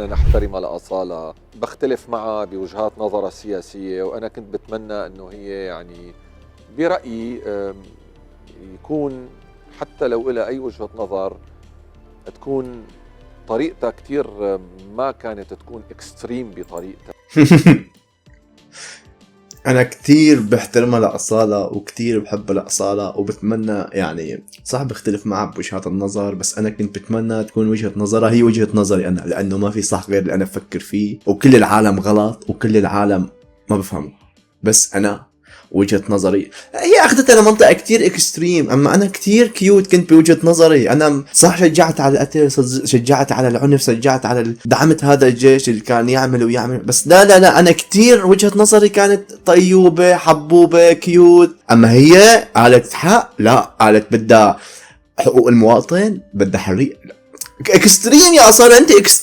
أنا نحترم لأصالة، بختلف معها بوجهات نظرها السياسية، وأنا كنت بتمنى أنه هي يعني برأيي يكون حتى لو إلى أي وجهة نظر تكون طريقتها كتير ما كانت تكون اكستريم بطريقتها. انا كتير بحترمها لأصالة وكتير بحبها لأصالة، وبتمنى يعني صح بختلف معها بوجهات النظر، بس انا كنت بتمنى تكون وجهة نظرها هي وجهة نظري انا، لانه ما في صح غير اللي انا بفكر فيه، وكل العالم غلط وكل العالم ما بفهموا، بس انا وجهة نظري هي اخذتها لمنطقة كتير اكستريم. اما انا كتير كيوت كنت بوجهة نظري، انا صح شجعت على القتل، شجعت على العنف، شجعت على دعمت هذا الجيش اللي كان يعمل ويعمل، بس لا انا كتير وجهة نظري كانت طيوبة حبوبة كيوت. اما هي قالت حق، لا قالت بدها حقوق المواطن، بدها حرية. اكستريم يا اصلا، انت اكستريم.